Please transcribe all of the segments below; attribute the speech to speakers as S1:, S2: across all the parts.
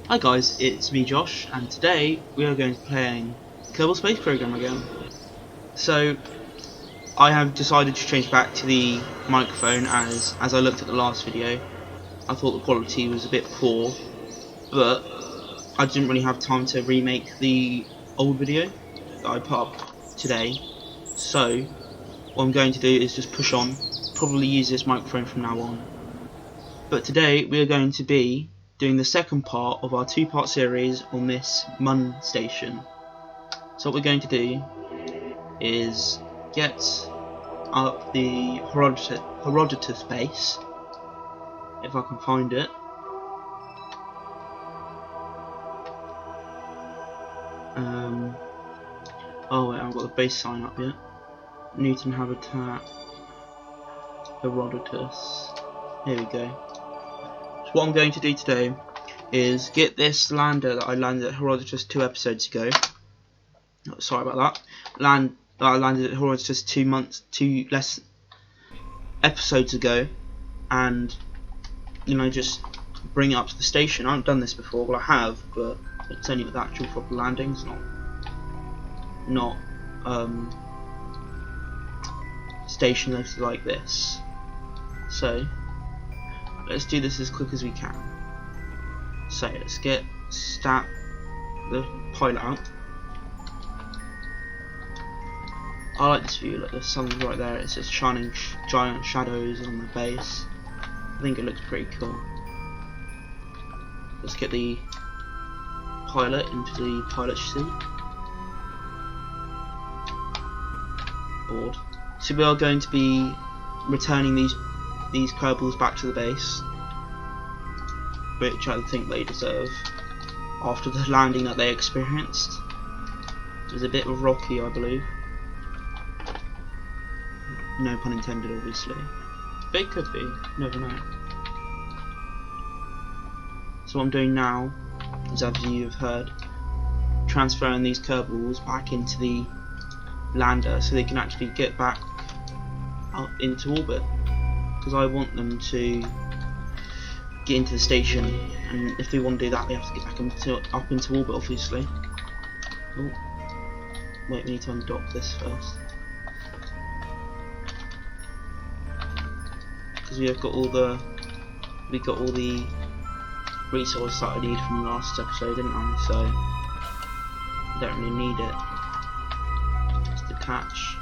S1: Hi guys, it's me Josh, and today we are going to be playing Kerbal Space Program again. So I have decided to change back to the microphone as I looked at the last video. I thought the quality was a bit poor, but I didn't really have time to remake the old video that I put up today. So what I'm going to do is just push on, probably use this microphone from now on. But today we are going to be doing the second part of our two-part series on this Mun Station. So what we're going to do is get up the Herodotus base, if I can find it. Oh wait, I haven't got the base sign up yet. Newton Habitat, Herodotus. Here we go. So what I'm going to do today is get this lander that I landed at Herodotus 2 episodes ago. Oh, sorry about that. I landed at Herodotus 2 less episodes ago, and just bring it up to the station. I haven't done this before. Well, I have, but it's only with actual proper landings, not stations like this. So let's do this as quick as we can. So let's get the pilot out. I like this view. Look, the sun's right there. It's just shining giant shadows on the base. I think it looks pretty cool. Let's get the pilot into the pilot seat. Board. So we are going to be returning these Kerbals back to the base, which I think they deserve after the landing that they experienced. It was a bit rocky, I believe. No pun intended, obviously. But it could be, you never know. So what I'm doing now is, as you have heard, transferring these Kerbals back into the lander so they can actually get back up into orbit, because I want them to get into the station, and if they want to do that they have to get back up into orbit, obviously. Oh, wait, we need to undock this first, because we got all the resources that I need from the last episode, didn't I? So I don't really need it. Just detach.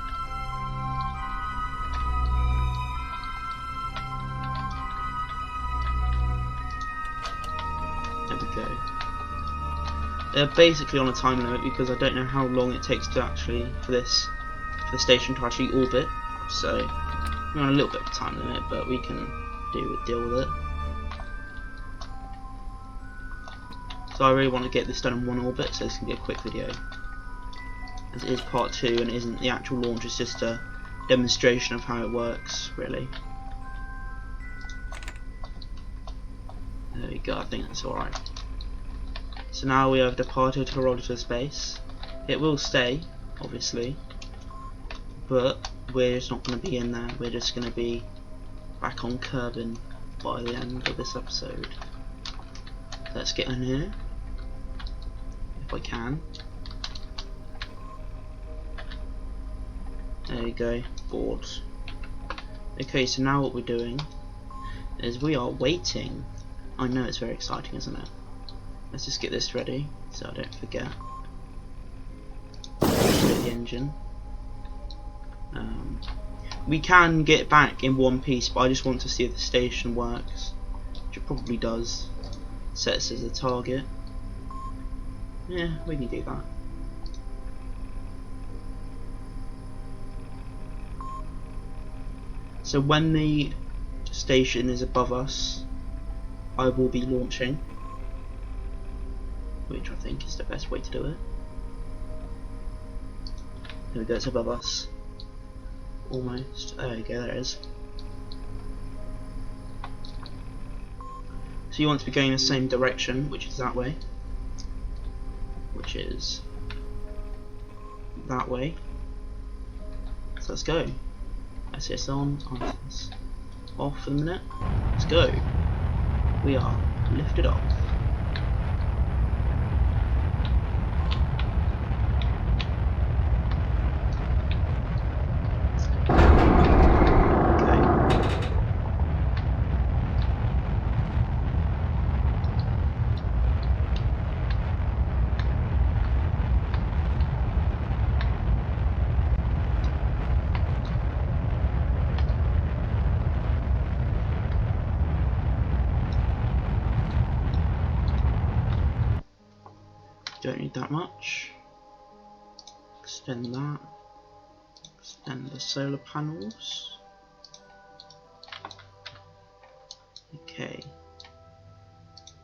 S1: There we go. They're basically on a time limit because I don't know how long it takes to actually for the station to actually orbit. So we're on a little bit of a time limit, but we can deal with it. So I really want to get this done in one orbit, so this can be a quick video. As it is part 2 and it isn't the actual launch, it's just a demonstration of how it works, really. There we go, I think that's alright. So now we have departed Herodotus base. It will stay, obviously, but we're just not going to be in there. We're just going to be back on Kerbin by the end of this episode. Let's get in here, if I can. There we go, board. Okay, so now what we're doing is we are waiting. I know, it's very exciting, isn't it? Let's just get this ready so I don't forget. The engine. We can get back in one piece, but I just want to see if the station works, which it probably does. Sets as a target. Yeah, we can do that. So when the station is above us, I will be launching, which I think is the best way to do it. There we go, it's above us. Almost. There we go, there it is. So you want to be going in the same direction, which is that way. Which is that way. So let's go. SS on, SS off for the minute. Let's go. We are lifted off. Don't need that much. Extend that. Extend the solar panels. Okay.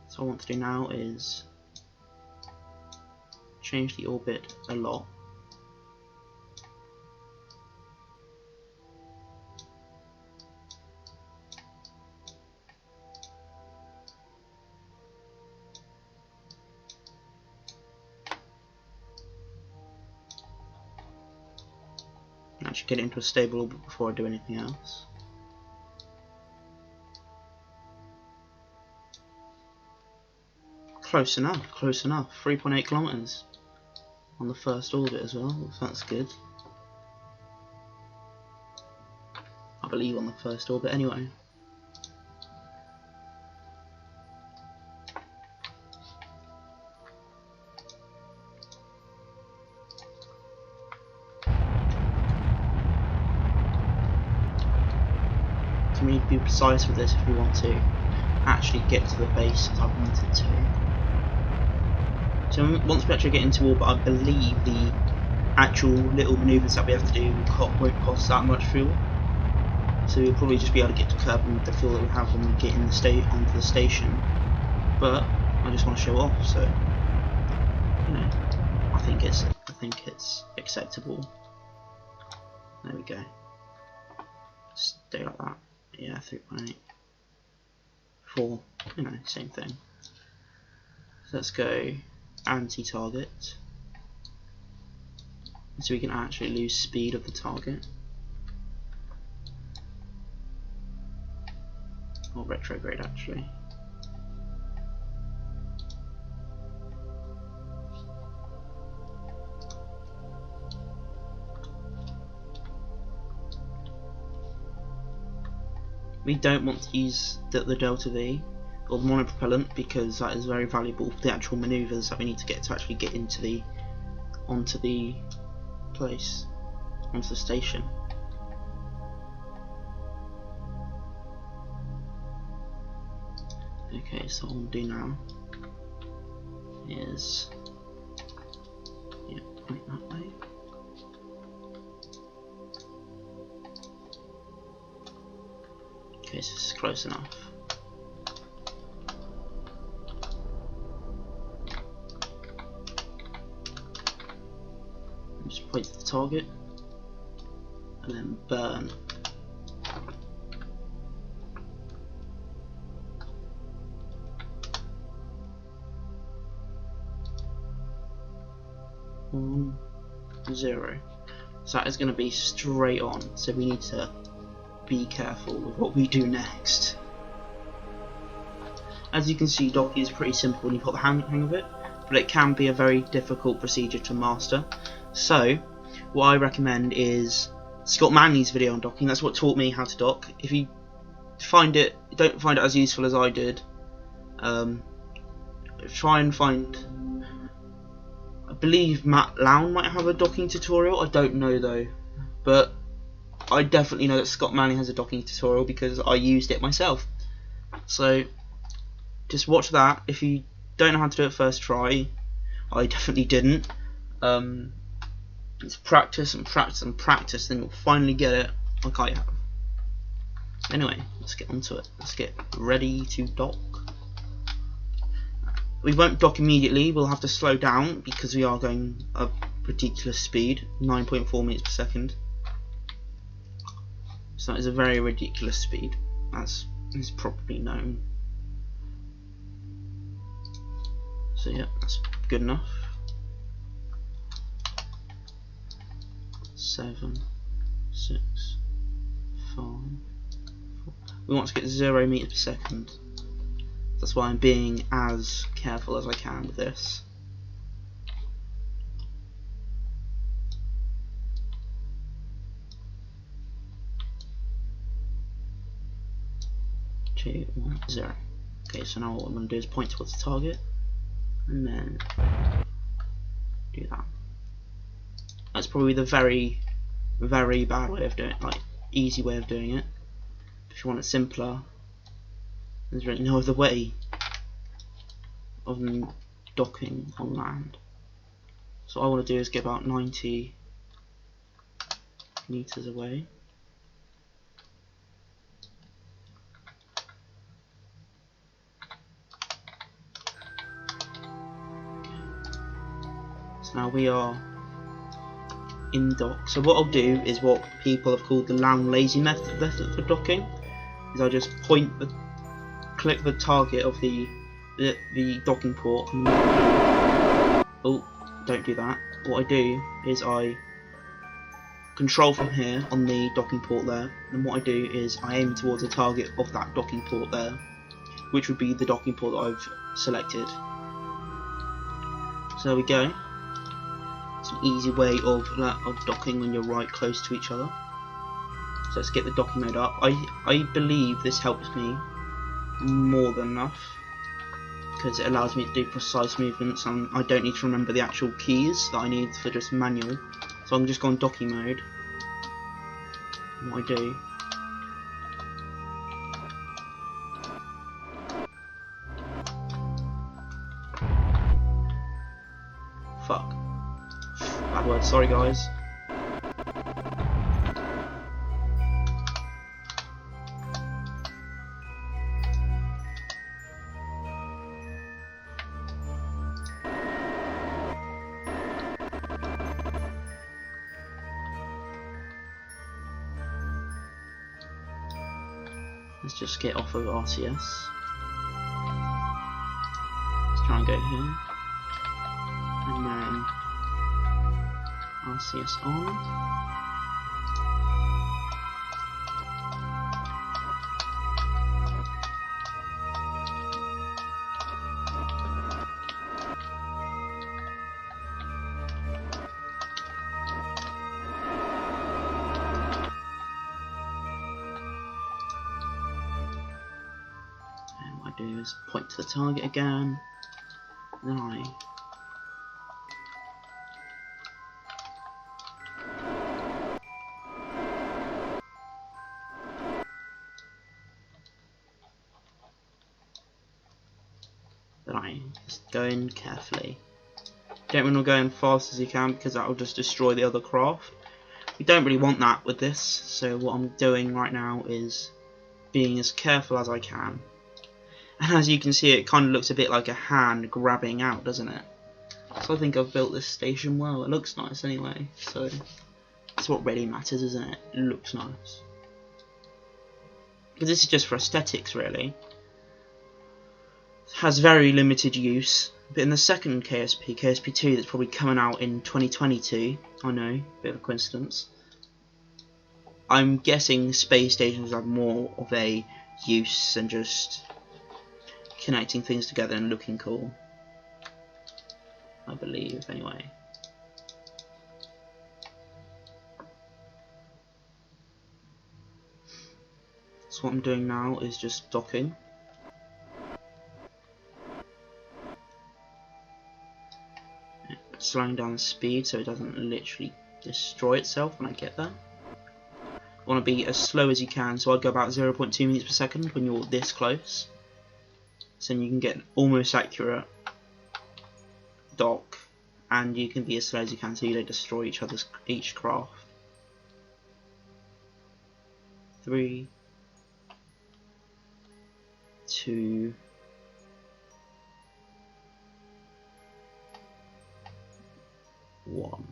S1: So what I want to do now is change the orbit a lot. Actually get it into a stable orbit before I do anything else. Close enough, close enough. 3.8 kilometers on the first orbit as well, so that's good. I believe on the first orbit anyway. So we need to be precise with this if we want to actually get to the base as I wanted to. So once we actually get into orbit, I believe the actual little manoeuvres that we have to do won't cost that much fuel. So we'll probably just be able to get to Kerbin with the fuel that we have when we get in the onto the station. But I just want to show off, so you know, I think it's acceptable. There we go. Stay like that. Yeah, 3.8. 4, you know, same thing. So let's go anti-target, so we can actually lose speed of the target. Or retrograde actually. We don't want to use the Delta V or the monopropellant because that is very valuable for the actual manoeuvres that we need to get to actually get into the onto the station. Okay, so what I'll do now is point that way. Okay, so this is close enough. Just point to the target and then burn. One, 0. So that is going to be straight on. So we need to be careful with what we do next. As you can see, docking is pretty simple when you've got the hang of it, but it can be a very difficult procedure to master. So what I recommend is Scott Manley's video on docking. That's what taught me how to dock. If you don't find it as useful as I did, try and find, I believe Matt Lown might have a docking tutorial, I don't know though, but I definitely know that Scott Manley has a docking tutorial because I used it myself. So just watch that. If you don't know how to do it first try, I definitely didn't. It's practice and practice and practice, then you'll finally get it like I have. Anyway, let's get onto it. Let's get ready to dock. We won't dock immediately, we'll have to slow down because we are going a ridiculous speed, 9.4 meters per second. So that is a very ridiculous speed, as is probably known. So yeah, that's good enough. 7, 6, 5, 4. We want to get 0 meters per second. That's why I'm being as careful as I can with this. Two, 1, 0. Okay, so now what I'm going to do is point towards the target and then do that. That's probably the very, very bad way of doing it, like easy way of doing it. If you want it simpler, there's really no other way of docking on land. So what I want to do is get about 90 meters away. So now we are in dock. So what I'll do is what people have called the long lazy method for docking. Is I just click the target of the docking port. Oh, don't do that. What I do is I control from here on the docking port there, and what I do is I aim towards the target of that docking port there, which would be the docking port that I've selected. So there we go. It's an easy way of docking when you're right close to each other. So let's get the docking mode up. I believe this helps me more than enough, because it allows me to do precise movements and I don't need to remember the actual keys that I need for just manual. So I'm just go on docking mode. And what I do fuck. Bad word, sorry guys. Let's just get off of RCS. Let's try and go here. And then RCS on. What I do is point to the target again. Then I just go in carefully. Don't want to go in fast as you can, because that will just destroy the other craft. We don't really want that with this, so what I'm doing right now is being as careful as I can. And as you can see, it kind of looks a bit like a hand grabbing out, doesn't it? So I think I've built this station well. It looks nice anyway, so that's what really matters, isn't it? It looks nice. But this is just for aesthetics, really. It has very limited use. But in the second KSP, KSP2, that's probably coming out in 2022, I know, bit of a coincidence, I'm guessing space stations have more of a use than just connecting things together and looking cool. I believe, anyway. So what I'm doing now is just docking. Slowing down the speed so it doesn't literally destroy itself when I get there. You want to be as slow as you can, so I'd go about 0.2 meters per second when you're this close. So then you can get almost accurate dock, and you can be as slow as you can so you don't destroy each craft. 3, 2, 1.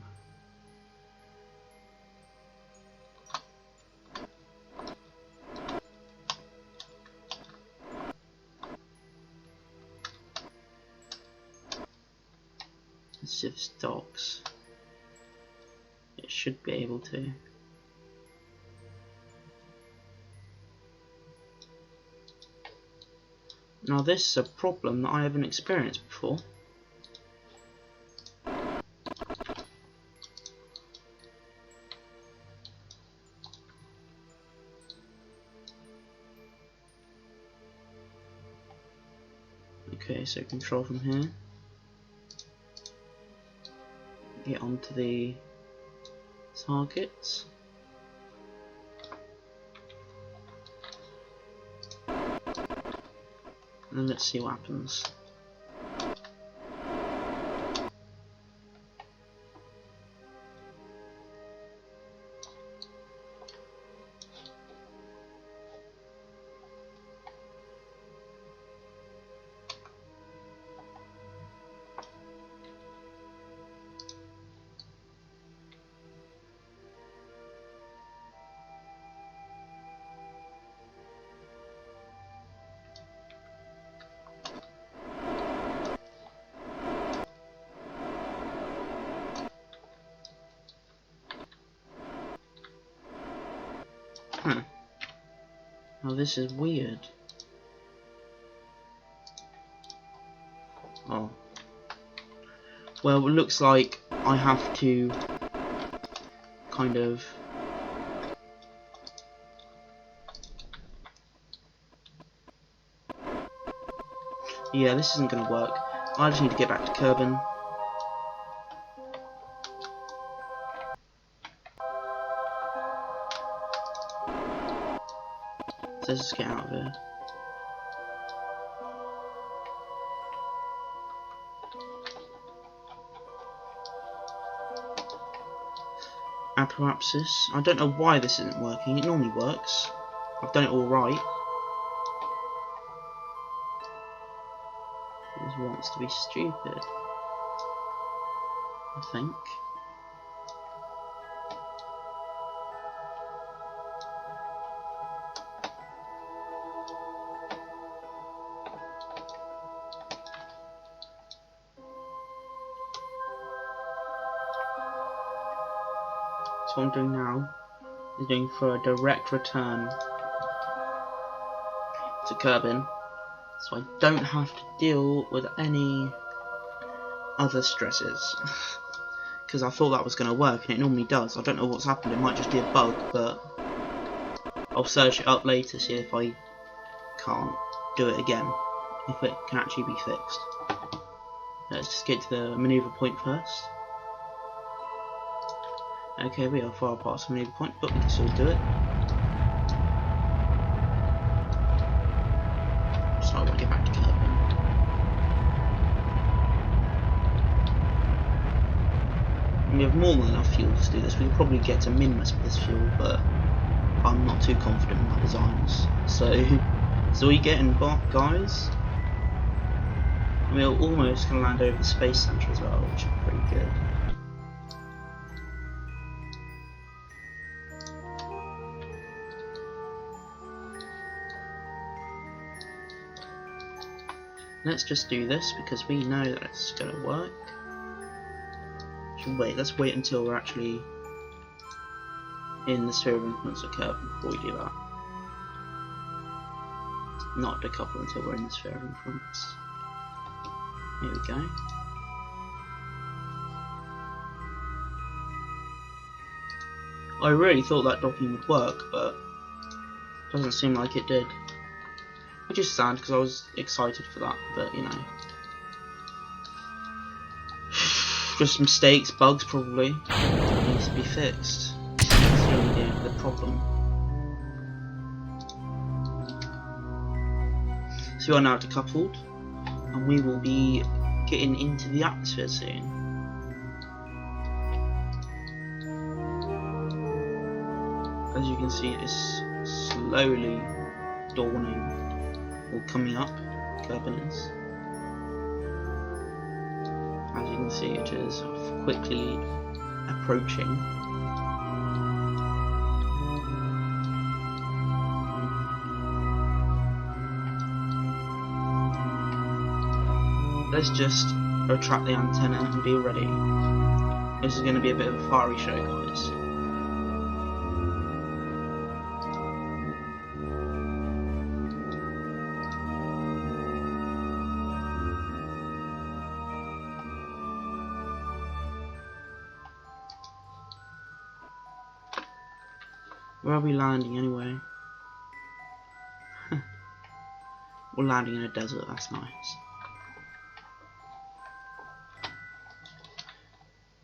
S1: Let's see if this docks. It should be able to. Now this is a problem that I haven't experienced before. Okay, so control from here. Get onto the targets. And let's see what happens. Huh. Oh, this is weird. Oh. Well, it looks like I have to kind of... Yeah, this isn't going to work. I just need to get back to Kerbin. So let's just get out of here. Apparapsis. I don't know why this isn't working. It normally works. I've done it all right. It just wants to be stupid, I think. So what I'm doing now is going for a direct return to Kerbin, so I don't have to deal with any other stresses. Because I thought that was going to work, and it normally does. I don't know what's happened. It might just be a bug, but I'll search it up later, see if I can't do it again, if it can actually be fixed. Let's just get to the manoeuvre point first. Okay, we are far past the manoeuvre point, but we can still do it. So I want to get back to Kerbin. We have more than enough fuel to do this. We can probably get to minimus with this fuel, but I'm not too confident in my designs. So we getting guys. We're almost going to land over the space centre as well, which is pretty good. Let's just do this because we know that it's going to work. Wait, let's wait until we're actually in the sphere of influence of Kerbin before we do that. Not decouple until we're in the sphere of influence. Here we go. I really thought that docking would work, but it doesn't seem like it did. Which is sad because I was excited for that, but you know. Just mistakes, bugs probably. It needs to be fixed. That's really the problem. So we are now decoupled, and we will be getting into the atmosphere soon. As you can see, it's slowly dawning, or coming up. Kerbin is. As you can see, it is quickly approaching. Let's just retract the antenna and be ready. This is going to be a bit of a fiery show, guys. Where are we landing anyway? We're landing in a desert, that's nice.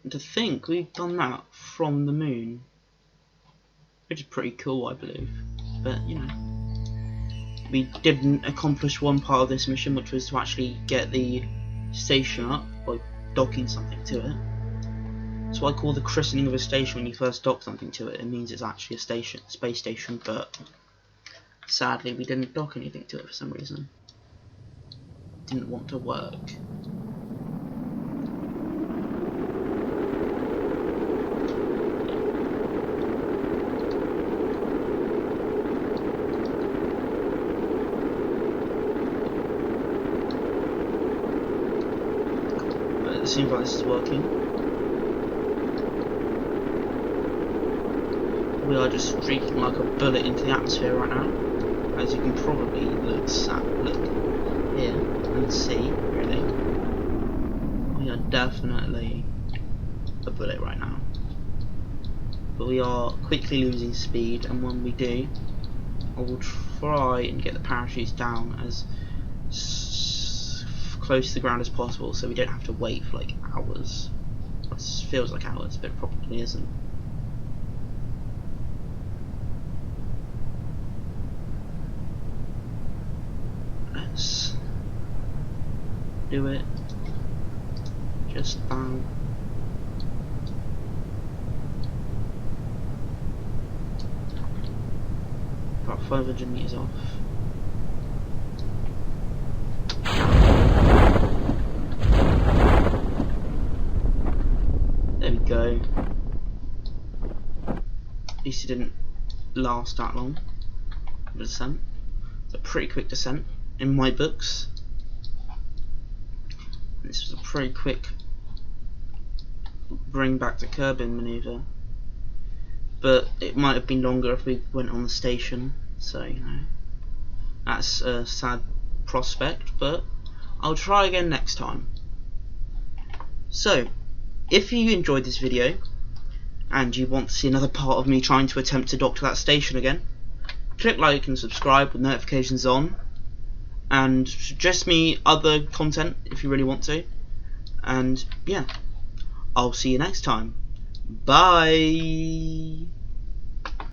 S1: And to think we've done that from the moon, which is pretty cool, I believe. But you know, we didn't accomplish one part of this mission, which was to actually get the station up by docking something to it. That's what I call the christening of a station. When you first dock something to it, it means it's actually a station, space station. But sadly, we didn't dock anything to it for some reason. It didn't want to work. But it seems like this is working. We are just streaking like a bullet into the atmosphere right now, as you can probably look here and see. Really, we are definitely a bullet right now, but we are quickly losing speed, and when we do, I will try and get the parachutes down as close to the ground as possible, so we don't have to wait for like hours. It feels like hours, but it probably isn't. Let's do it. Just about. About 500 meters off. There we go. At least it didn't last that long. The descent. It's a pretty quick descent in my books. This was a pretty quick bring back to Kerbin maneuver, but it might have been longer if we went on the station. So you know, that's a sad prospect, but I'll try again next time. So, if you enjoyed this video and you want to see another part of me trying to attempt to dock to that station again, click like and subscribe with notifications on, and suggest me other content if you really want to. And yeah, I'll see you next time. Bye.